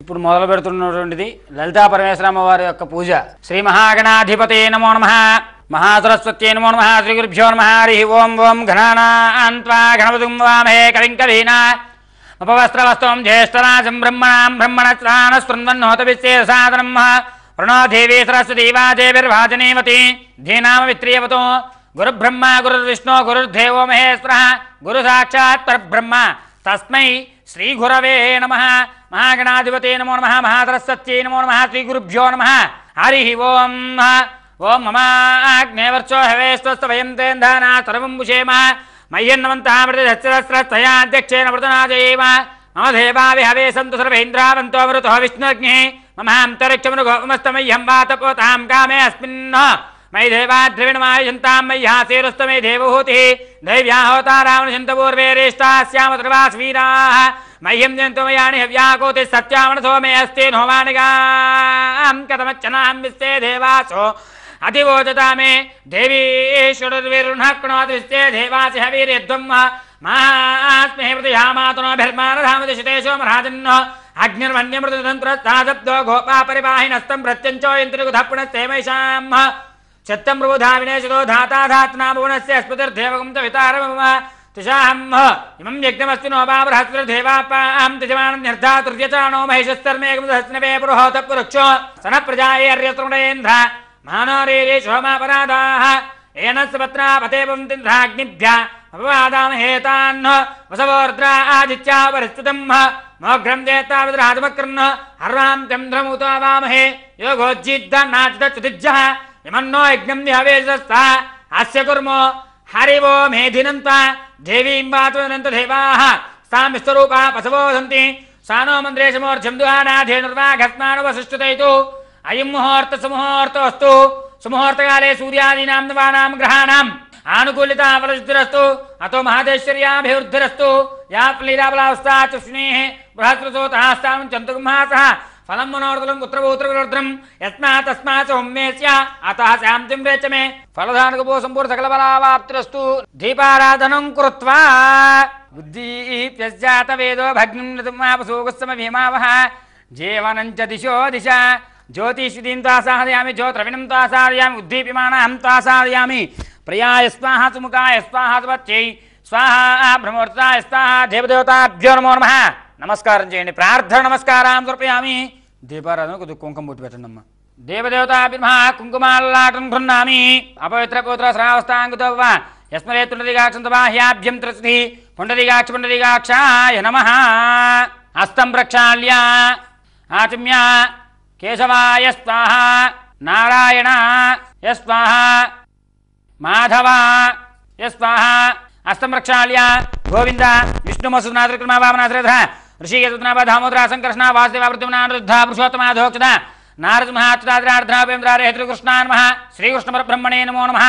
ఇప్పుడు మొదలు పెడుతున్నటువంటిది లలితా పరమేశ్వరమ్మ వారి యొక్క పూజ. శ్రీ మహాగణాధిపతే నమో నమః, మహాసరస్వత్యై నమో నమః, శ్రీ గురుభ్యో నమః. హరి ఓం ఓం గణానాన్త్వా గణపతిం వామహే కవిం కవీనాముపవస్త్రవస్తం జ్యేష్ఠరాజం బ్రహ్మణాం బ్రహ్మణస్రానస్పృన్వన్నోతవిశ్చే సాదనం ప్రణో దేవీ సరస్వతీ వాజేభిర్వాజనేవతి ధీనామ విత్రియవతో. గురుబ్రహ్మ గురుర్విష్ణు గురుర్దేవో మహేశ్వరః గురు సాక్షాత్ పరబ్రహ్మ తస్మై శ్రీ గురవే నమః. మహాగణాధిపతే నమో నమః, మహాసరస్వత్యై నమో నమః, శ్రీ గురుభ్యో నమః. హరి ఓం ఓం మమాగ్నేవర్చో హవేస్తవయం తేంధానా సర్వం భుషేమ మయ్యన్నవంతామృతస్రస్తయాధ్యక్షేణ వృతనాజయేమ మమ దేవావి హవే సంతు సర్వేంద్రావంతో మృతో విష్ణుగ్ని మమాంతరిక్షమును గోమస్తమయ్యం వాతపోతాం కామే అస్మిన్ మై దేవాద్రవిణమాయంతాం మయ్యాసేరుస్తమే దేవహూతి దైవ్యాహోతారావణ పూర్వేరేష్టాస్యామ సర్వాస్వీరాః మह्यं जन्तु मयानि हव्याकोति सत्यावनसो मे अस्ति नोवानिगां कथमच्चनां विस्ते देवासो अतिवोचता मे देवीश्वरद्विरुणक्नोति विस्ते देवासि हवीर्यध्वं मास्महे प्रतिहामातुनोभिर्मानधामदिशितेषो मराजन्नो अग्निर्मन्यमृततन्त्रस्तादब्दो गोपा परिवाहिनस्तं प्रत्यञ्चो यन्त्रिकुधपुणस्तेमैषां चत्तं प्रबुधाविनेशतो धाता धात्नाभुवनस्य अस्मतिर्देवकं च वितारमम तुषाहं इमं यज्ञमस्ति नो बाबृहस्पतिर्देवापां तिजमानन्यर्धा तृतीयचानो महिषस्तर्मेकं सहस्रनवे पुरोहोतः पुरुक्षो सन प्रजाये अर्यतृणेन्द्र मानोरेरे सोमापराधाः येन सपत्ना पते पवन्तीन्द्राग्निभ्यः अपवादामहेतान् वसवोर्द्रा आदित्या परिस्थितं मोघ्रं देताविद्राजमकृन् हर्वां चन्द्रमुतो वामहे योगोज्जिद्दन्नाचिदच्युतिज्यः इमन्नो यज्ञं निहवेशस्ता अस्य कुर्मो हरि वो मेधिनन्ता देवीं वातुनन्त देवाः सां विश्वरूपा पशवो सन्ति सानो मन्द्रेशमोर्ध्यं दुहानाधेनुर्वाघस्मानुवसिष्ठुतैतु अयं मुहूर्तसमुहूर्तोऽस्तु सुमुहूर्तकाले सूर्यादीनां नवानां ग्रहाणाम् आनुकूल्यता फलसिद्धिरस्तु अतो महादेश्वर्याभिवृद्धिरस्तु या लीलाबलावस्था चुष्णेः बृहस्पतिसोतः चन्द्रगुंहासः फलं मनोर्दलं पुत्रपौत्रविरुद्रं यस्मात् तस्मात् सौम्यस्य अतः शान्तिं रेच मे फलदानकपो सम्पूर्ण सकलबलावाप्तिरस्तु दीपाराधनं कृत्वा बुद्धिप्यस्यात वेदो भग्नं ऋतुमापसूगस्समभिमावः जीवनं च दिशो दिशा ज्योतिषीं तासादयामि ज्योतिर्विनं तासादयामि उद्दीप्यमानाहं तासादयामि प्रियाय स्वाहा सुमुखाय स्वाहा सुवत्यै स्वाहा ब्रह्मोर्ताय स्वाहा देवदेवताभ्यो नमो नमः. నమస్కారం చేయండి. ప్రార్థన నమస్కారం సమర్పయామి. దీపారాధన కొద్దిగా కుంకుమ బొట్టు పెట్టండి అమ్మ. దేవదేవతాభిర్మః కుంకుమాలలాటం గృహ్ణామి అపవిత్ర పవిత్ర శ్రావస్తాంగుతవ్వ యస్మరే పుండరీకాక్షం బాహ్యాభ్యం త్రిస్తి పుండరీకాక్ష పుండరీకాక్షాయ నమః. హస్తం ప్రక్షాళ్య ఆచమ్య కేశవాయ స్వాహ నారాయణ యస్వాహ మాధవ యస్వాహ. హస్తం ప్రక్షాళ్య గోవింద విష్ణుమసునాథక్రమ వామనాశ్రధ ఋషికేతునాభ దామోదర సంకర్షణ వాసుదేవ వృద్ధ పురుషోత్తమాధోక్షద నారద మహాత్రాద్రార్ధనాభేంద్రారేతృకృష్ణాన్ నమః. శ్రీకృష్ణ పరబ్రహ్మణే నమో నమః.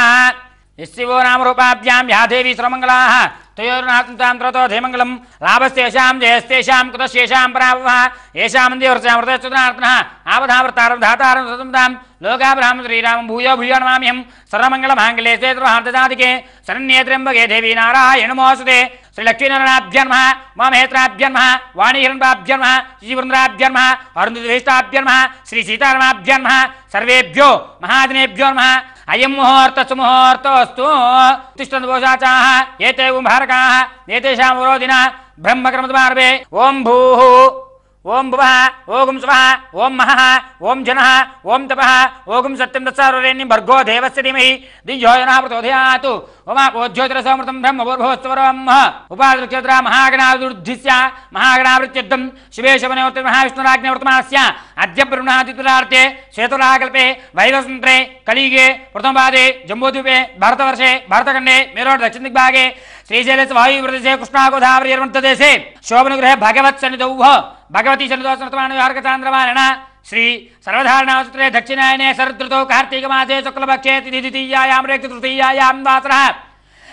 యస్యో నామరూపాభ్యాం యా దేవీ సర్వమంగళాః తయోర్నాథంతాం త్రతో ధేమంగళం లాభస్తేషాం జయస్తేషాం కృతశేషాం పరాభవః ఏషాం దేవర్చామృతస్తునార్పణః ఆపదావర్తారం ధాతారం సతంతాం లోకాబ్రాహ్మ శ్రీరామం భూయో భూయో నమామ్యహం సర్వమంగళమాంగళ్యే శ్రీత్రహార్దదాదికే శరణ్యే త్ర్యంబకే దేవీ నారాయణ నమోస్తుతే. శ్రీలక్ష్మీనారాయణాభ్యో నమః, ఉమామహేశ్వరాభ్యో నమః, వాణీహిరణ్యాభ్యో నమః, శ్రీవృంద్రాభ్యో నమః, అరుంధతివేష్టాభ్యో నమః, శ్రీ సీతారామాభ్యో నమః. సర్వేభ్యో మహాదినేభ్యో నమః. అయం ముహూర్త సుముహూర్తోస్తు తిష్టంతు పోషాచాః ఏతే కుంభారకాః ఏతేషాం వరోధిన బ్రహ్మకర్మద్వారభే. ఓం భూః ఓం భువః ఓం స్వః ఓం మహః ఓం జనః ఓం తపః ఓం సత్యం తత్సర్వరేణ్యం భర్గో దేవస్య ధీమహి ధియో యో నః ప్రచోదయాత్. ఓమాపోజ్యోతిరసమృతం బ్రహ్మభూర్భువస్వరం ఉపాదృక్షేత్ర మహాగణాదుర్ధిస్య మహాగణావృత్యర్థం శివే శవనోత్త మహావిష్ణురాజ్ఞవర్తమానస్య అద్య బ్రహ్మణాదితులార్తే శ్వేతరాకల్పే వైవస్వంత్రే కలియుగే ప్రథమపాదే జంబూద్వీపే భారతవర్షే భారతఖండే మేరోడ్ దక్షిణ దిగ్భాగే శ్రీశైలస్య వాయువ్రదేశే కృష్ణాగోదావరీర్వంతదేశే శోభనుగ్రహే భగవత్ సన్నిధౌ భగవతి సన్నిధోస్మృతమానచాంద్రమాణ శ్రీ సర్వధారణాసూత్రే దక్షిణాయనే శరదృతౌ కార్తీకమాసే శుక్లపక్షే తిథిద్వితీయాయాం రేక్తి తృతీయాయాం వాసరః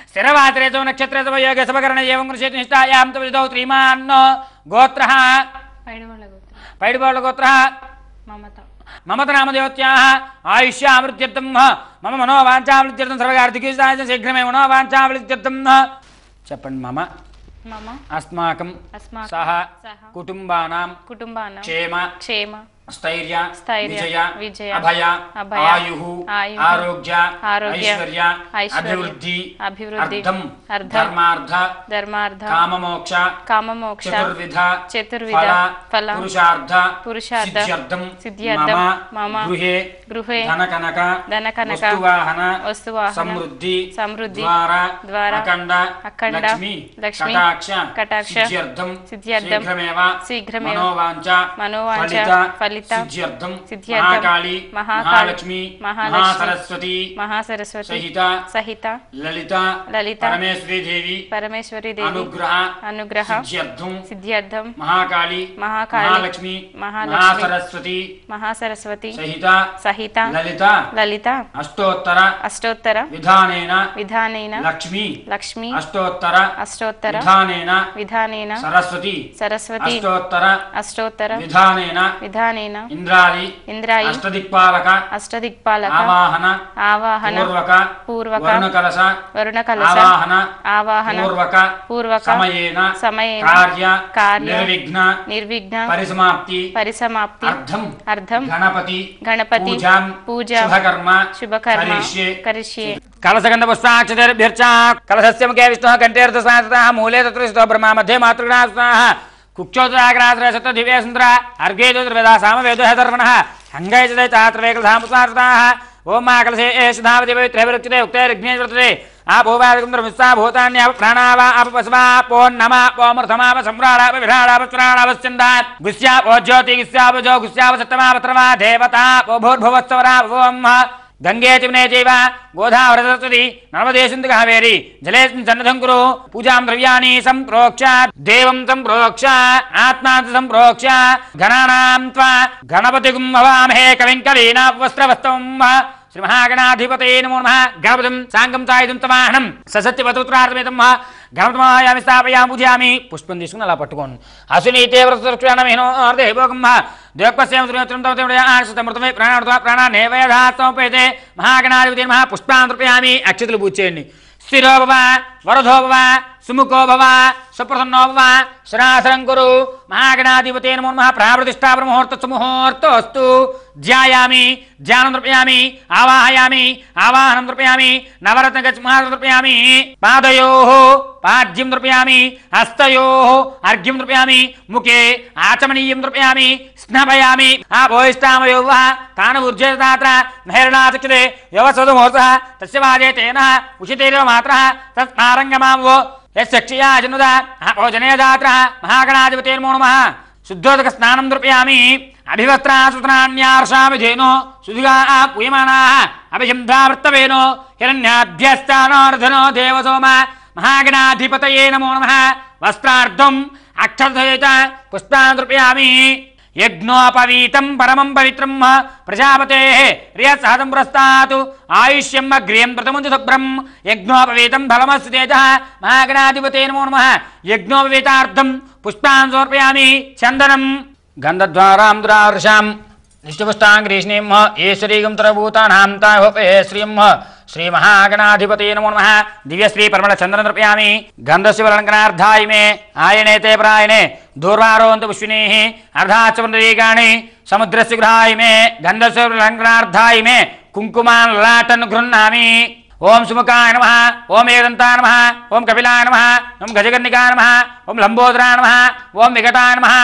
స్థిరవాసరే చ నక్షత్రే చ యోగే శుభకరణ ఏవం కృషేతి నిష్ఠాయాం తు విదౌ శ్రీమాన్ గోత్రః పైడివాళ్ళ గోత్రః మమత నామదేవత్యాః ఆయుష్యామృత్యర్థం మమ మనోవాంఛామృత్యర్థం సర్వకార్తికీసాయ శీఘ్రమే మనోవాంఛామృత్యర్థం చెప్పండి. మమ मम अस्माकं सह कुटुम्बानां क्षेम स्थैर्य विजय अभय आयुः आरोग्य ऐश्वर्य अभिवृद्धि धर्मार्थ काममोक्ष चतुर्विध फल पुरुषार्थ सिद्ध्यर्थं मम गृहे धनकनक वस्तुवाहन समृद्धि द्वारा अखंड लक्ष्मी कटाक्ष सिद्ध्यर्थं शीघ्रमेव मनोवांचा फलिता सिद्ध्यर्थं महाकाली महासरस्वती सहिता ललिता परमेश्वरी देवी अनुग्रह सिद्ध्यर्थं महाकाली महासरस्वती सहिता ललिता अष्टोत्तर विधानेन लक्ष्मी अष्टोत्तर विधानेन सरस्वती अष्टोत्तर विधानेन इंद्रायी अष्टदिक्पालक आवाहन पूर्वक वरुणकलश आवाहन पूर्वक समयेन कार्य निर्विघ्न परिसमाप्ति अर्धम गणपति पूजा शुभकर्म करिष्ये कलशगंध पुष्पाक्षतेर्भ्यर्च कलशस्य मुखे विष्णुः कंठेऽर्धसंस्थितः मूले तत्र ब्रह्मा मध्ये मातृगणाः कुक्षोत्राग्रात्र दिव्य सुंदर अर्घे दुर्वेदा सामवेदो हर्वणः अंगै चात्रवेकलधामुसारताः ओम महाकलशे एषधावति पवित्रे विरुच्यते उक्ते ऋग्ने वर्तते आपोवादिकुन्द्रमिस्सा भूतान्याप प्राणावा अपपस्वा पोन्नमा पोमृतमाप सम्राडाप विराडाप स्त्राणापश्चन्दात् गुस्याप ज्योति गुस्याप जो गुस्याप सत्तमापत्रवा देवता भूर्भुवत्सवरा ओम गंगे चिमने चैव गोदावरी सरस्वती नर्मदे सिन्धु कावेरी जले सन्निधं कुरु पूजां द्रव्याणि सम्प्रोक्ष देवं सम्प्रोक्ष आत्मां सम्प्रोक्ष गणानां त्वा गणपतिं हवामहे कविं कवीनां वस्त्रवस्तं श्री महागणाधिपतये नमो नमः गणपतिं साङ्गं चायिदं तमाहनं ससत्यवतुत्रार्थमेतं गणपतिमायामि स्थापयामि पूजयामि पुष्पं తీసుకుని అలా పట్టుకోండి అసునీతే వ్రతరక్షణమేనో అర్ధేభోగం దేవపస్యం శ్రీమత్రం తమతే ఆశతమృతమే ప్రాణార్థప్రాణానేవయధాస్తమపేతే మహాగణాధిపతి నమః పుష్పాన్ సమర్పయామి అక్షతలు పూజ చేయండి స్థిరో భవ వరదో భవ సుముఖో భవ సుప్రసన్నో భవ శ్రాసనం కురు महागणाधिपते नमो नमः प्राप्रतिष्ठा मुहूर्तोऽस्तु ध्यायामि ध्यानं समर्पयामि आवाहयामि आवाहनं समर्पयामि नवरत्नगच्छमालं समर्पयामि पादयोः पाद्यं समर्पयामि हस्तयोः अर्घ्यं समर्पयामि मुखे आचमनीयं समर्पयामि स्नापयामि आभोष्टामयो वः तान् ऊर्जेतात्र नैर्णाचक्षते यवसदमुहूर्तः तस्य वाजे तेन उचितेरेव मात्रः तत्स्मारङ्गमावो यक्षया जनुदा भोजने दात्र महागणाधिपते नमो नमः शुद्धोदक स्नानं समर्पयामि अभिवस्त्रासुतनान्यार्षामि धेनो सुधिगा पूयमानाः अभिशब्दावृत्तवेनो हिरण्याभ्यस्तानोर्धनो देवसोम महागणाधिपतये नमो नमः वस्त्रार्धम् अक्षरधयेत पुष्पान् समर्पयामि यज्ञोपवीतं परमं पवित्रं प्रजापतेः रियसहदं पुरस्तात् आयुष्यम् अग्र्यं प्रथमं शुभ्रं यज्ञोपवीतं फलमस्तु तेजः महागणाधिपते नमो नमः यज्ञोपवीतार्थं पुष्पान् समर्पयामि चन्दनं गन्धद्वारां दुरार्षां निष्ठपुष्टाङ्ग्रीष्णीं ईश्वरीगं तरभूतानां ताहोपे श्रियं श्री महागणाधिपते नमो नमः दिव्यश्री परमल चंद्रन समर्पयामि गंधस्य वर्णकनार्धाय मे आयने ते प्रायणे दूर्वारोऽन्त पुष्पिनीः अर्धाचन्द्रीकाणि समुद्रस्य गृहाय मे गंधस्य वर्णकनार्धाय मे कुङ्कुमान् ललाटन् गृह्णामि ओम सुमुखाय नमः ओम एकदन्ताय नमः ओम कपिलाय नमः ओम गजकर्णिकाय नमः ओम लंबोदराय नमः ओम विकटाय नमः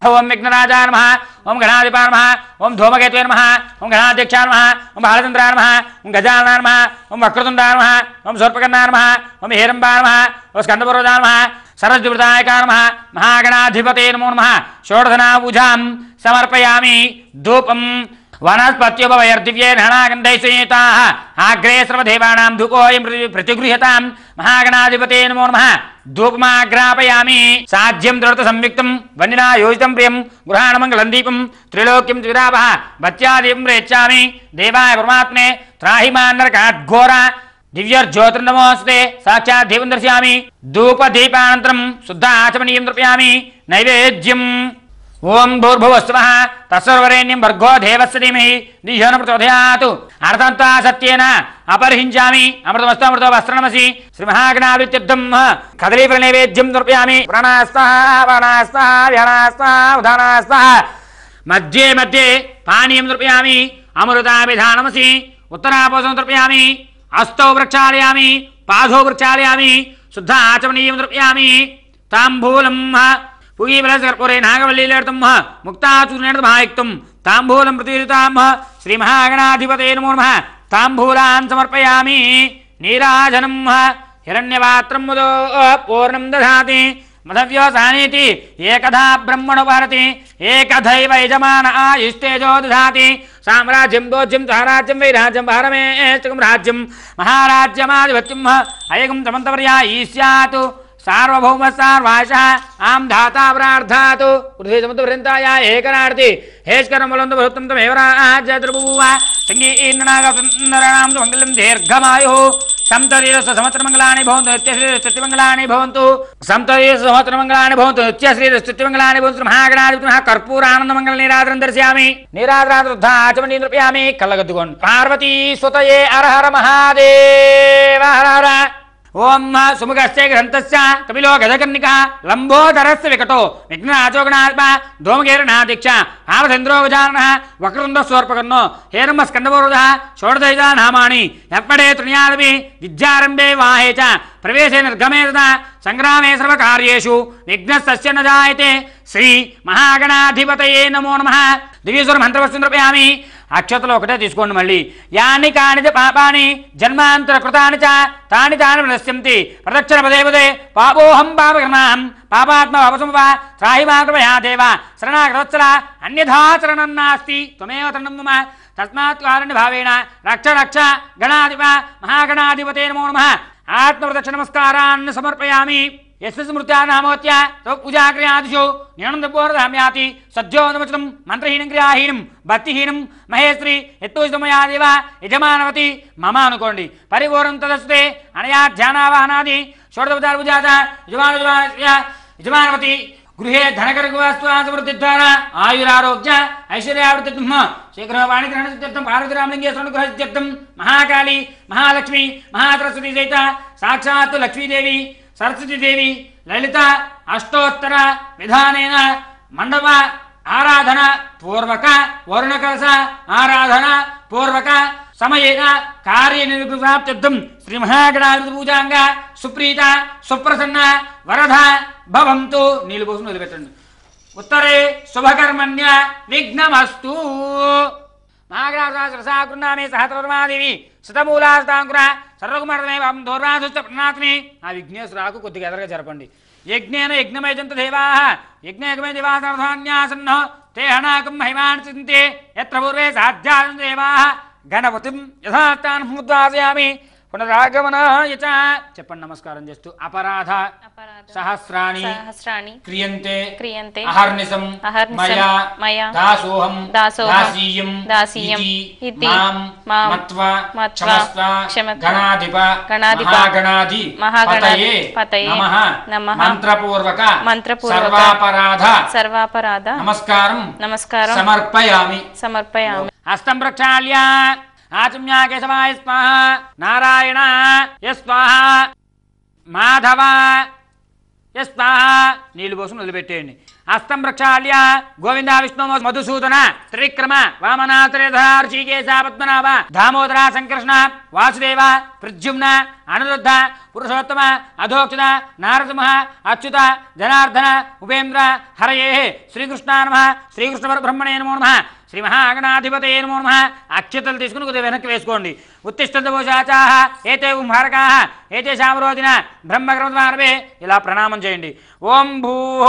ओम विघ्नराजाय नमः ओम गणाधिपाय नमः ओम धूमकेतवे नमः ओम गणाध्यक्षाय नमः ओम बालचन्द्राय नमः ओम गजाननाय नमः ओम वक्रतुण्डाय नमः ओम शूर्पकर्णाय नमः ओम हिरम्बाय नमः ओम स्कन्दपूर्वजाय नमः सरस्वतीवृतायकाय नमः महागणाधिपते नमो नमः षोडशनापूजां समर्पयामि धूपं वनस्पत्योपवैर्दिव्येन हणागन्धैः संयुताः आग्रे सर्वदेवानां धूपोऽयं प्रतिगृह्यतां महागणाधिपते नमो नमः धूपमाग्रापयामि साध्यं दृढसंयुक्तं वन्निना योजितं प्रियं गृहाणमङ्गलं दीपं त्रिलोक्यं द्विरावः भक्त्यादीपं प्रेच्छामि देवाय परमात्मने त्राहि मां नरकाद्घोर दिव्यर्ज्योतिर्नमोऽस्ते साक्षात् देवं दर्शयामि धूपदीपानन्तरं शुद्ध आचमनीयं समर्पयामि नैवेद्यं ఓం భూర్భువస్వః తత్సర్వరేణ్యం భర్గో దేవస్య ధీమహి ధియో నః ప్రచోదయాత్ అర్థంతా సత్యేన అపరిహించామి అమృతమస్తు అమృతో వస్త్రనమసి శ్రీ మహాగణాధిపత్యర్థం కదలీఫల నైవేద్యం సమర్పయామి ప్రాణాస్తః ప్రాణాస్తః వ్యానాస్తః ఉదానాస్తః మధ్యే మధ్యే పానీయం సమర్పయామి అమృతాభిధానమసి ఉత్తరాపోసం సమర్పయామి అస్తౌ ప్రక్షాళయామి పాదౌ ప్రక్షాళయామి శుద్ధ ఆచమనీయం సమర్పయామి తాంబూలం పూగీబలకర్పూరే నాగవల్లీలర్థం ముక్తాచూర్ణేర్మహాయుక్తం తాంబూలం ప్రతిష్ఠితాం శ్రీ మహాగణాధిపతే నమో నమః తాంబూలాన్ సమర్పయామి నీరాజనం హిరణ్యపాత్రం ముదో పూర్ణం దధాతి మధవ్యోసానీతి ఏకధా బ్రహ్మణో భారతి ఏకధైవ యజమాన ఆయుస్తేజో దధాతి సామ్రాజ్యం దోజ్యం సారాజ్యం వైరాజ్యం భారమేష్టకం రాజ్యం మహారాజ్యమాధిపత్యం అయగం తమంతవర్యా ఈస్యాత్ సార్వభౌమ సార్వాశ ఆం ధాతా ప్రార్థాతు పృథ్వీ సముద్రవృంతాయ ఏకనార్తి హేష్కరములందు భృత్తం తమేవరాజ్యద్రభూవ సంగీర్ణనాగసుందరాణాం మంగళం దీర్ఘమాయు సంతరీరస్య సంవత్సరమంగళాని భవంతు నిత్యశ్రీరస్తుతిమంగళాని భవంతు సంతరీరస్య సంవత్సరమంగళాని భవంతు నిత్యశ్రీరస్తుతిమంగళాని భవంతు మహాగణాధిపతి కర్పూరానందమంగళ నీరాజనం దర్శయామి నీరాజనాచమని నృపయామి కళ్ళగద్దుకోండి పార్వతీ సుతయే అరహర మహాదేవ హర హర ఓం సుముఖస్య గ్రంథస్య కపిలో గజకర్ణిక లంబోదరస్య వికటో విఘ్నాచోగణాత్మ ధూమకేరనాదీక్ష ఆమచంద్రో గజానన వక్రతుండ స్వర్పకర్ణో హేరంబ స్కందపూర్వద షోడశైజా నామాని ఎప్పడే తృణ్యాదపి విద్యారంభే వాహే చ ప్రవేశే నిర్గమే తదా సంగ్రామే సర్వకార్యేషు విఘ్నస్య న జాయతే శ్రీ మహాగణాధిపతయే నమో నమః దివ్యేశ్వర మంత్రవస్తు సమర్పయామి అక్షతలు ఒకటే తీసుకోండి మళ్ళీ యాని కాని పాపాని జన్మాంతర కృతాని చ తాని తాని నశ్యంతి ప్రదక్షిణ పదే పదే పాపోహం పాపకర్మాహం పాపాత్మ పాపసముప త్రాహి మాకృపయా దేవ శరణాగతవత్సల అన్యథాచరణం నాస్తి త్వమేవ తరణం మమ తస్మాత్ కారణి భావేన రక్ష రక్ష గణాధిప మహాగణాధిపతే నమో నమః ఆత్మప్రదక్షిణ నమస్కారాన్ని సమర్పయామి యస్య స్మృత్యా నామోత్య పూజాక్రియాదిషు న్యూనందపూర్వధామ్యాతి సద్యోనమచనం మంత్రహీనం క్రియాహీనం భక్తిహీనం మహేశ్వరి ఎత్తోజితమయా దేవ యజమానవతి మమ అనుకోండి పరిపూర్ణం తదస్తే అనయా ధ్యానావాహనాది షోడశోపచార పూజాత యజమానవతి గృహే ధనకరవస్తు ద్వారా ఆయురారోగ్య ఐశ్వర్యావృత్తి శీఘ్ర వాణిగ్రహణం పార్వతీరామలింగేశ్వర గృహత్యర్థం మహాకాళి మహాలక్ష్మి మహాసరస్వతి సహిత సాక్షాత్ లక్ష్మీదేవి సరస్వతీదేవి లలిత అష్టోత్తర విధానేన మండప ఆరాధన పూర్వక వరుణకలశ ఆరాధన పూర్వక సమయేన కార్యనిర్వృత్తార్థం శ్రీ మహాగణాధిపతి పూజాంగ సుప్రీత సుప్రసన్న వరద భవంతు నీళ్ళు పోసుకుని వదిలిపెట్టండి ఉత్తరే శుభకర్మణ్య విఘ్నమస్తు మహాగణాధిపతి సహస్రమాదేవి శతమూలాస్తాంకుర సర్వకుమారమే దౌర్వాసుష్ట ప్రణాథిని ఆ విఘ్నేశ్వరాకు కొద్దిగా ఎదరగా జరపండి యజ్ఞేన యజ్ఞమయజంత దేవా యజ్ఞయజ్ఞమే దేవాసన్యాసన్నో తే హనాకం మహిమాన్సింతే యత్ర పూర్వే సాధ్యాన్ దేవా గణపతిం యథాస్థానం సముద్వాసయామి పునరాగమనాయ చ చెప్పండి నమస్కారం చేస్తూ అపరాధ సహస్రాణి క్రియంతే అహర్నిశం మయా దాసోహం దాసీయం ఇతి మాం మత్వా క్షమస్వ గణాధిప మహాగణాధిపతయే నమః మంత్రపూర్వక సర్వాపరాధ నమస్కారం సమర్పయామి హస్తం ప్రక్షాళ్య ఆచమ్య కేశవాయ స్వాహ నారాయణ యస్వాహ మాధవ యస్వాహ నీళ్లు పోసుకుని వదిలిపెట్టేయండి హస్తం ప్రక్షాళ్య గోవింద విష్ణు మధుసూదన త్రివిక్రమ వామన త్రిధర ఋషికేశ పద్మనాభ దామోదర సంకృష్ణ వాసుదేవ ప్రద్యుమ్న అనిరుద్ధ పురుషోత్తమ అధోక్షిత నారసింహ అచ్యుత జనార్దన ఉపేంద్ర హరయే శ్రీకృష్ణ నమః శ్రీకృష్ణ పరబ్రహ్మణే నమో నమః శ్రీ మహాగణాధిపతయే నమో నమః అక్షతలు తీసుకుని కొద్దిగా వెనక్కి వేసుకోండి ఉత్తిష్టోషాచాహ ఏతే కుంభారకాః ఏతేషాం రోదిన బ్రహ్మగ్రంథమారభే ఇలా ప్రణామం చేయండి ఓం భూః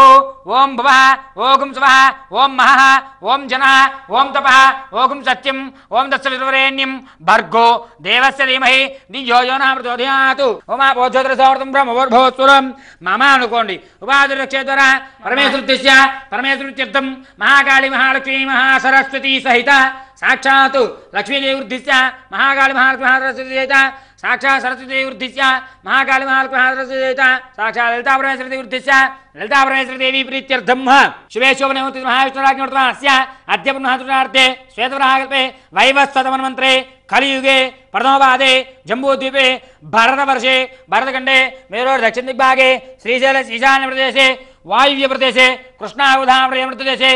ఓం భువః ఓం స్వః ఓం మహః ఓం జనః ఓం తపః ఓం సత్యం ఓం దత్సవితుర్వరేణ్యం భర్గో దేవస్య ధీమహి ధియో యో నః ప్రచోదయాత్ ఓమా బోధోద్రసవర్తం బ్రహ్మవర్భోత్సురం మమ అనుకోండి ఉపాధిరక్షేతర పరమేశ్వరుత్యస్య పరమేశ్వరుత్యర్థం మహాకాళి మహాలక్ష్మీ మహాసరస్వతి సహిత సాక్షాత్ లక్ష్మీదేవి వృద్ధిశ్చ మహాకాళి మహాసరస్వతి సహిత साक्षात् सरस्वती वृद्धिश्च महाकाली महालक्ष्मी साक्षात् ललिता परमेश्वरी वृद्धिश्च ललिता परमेश्वरी देवी प्रीत्यर्थम शुभे शोभने महाविष्णुराज्ञोर्तमास्य अद्य पुनः श्वेतवराहकल्पे वैवस्वतमन्वन्त्रे कलियुगे प्रथमपादे जम्बूद्वीपे भारतवर्षे भारतखण्डे मेरोर् दक्षिण दिग्भागे श्रीशैल ईशान्य प्रदेशे वायव्य प्रदेशे कृष्णावधाम प्रदेशे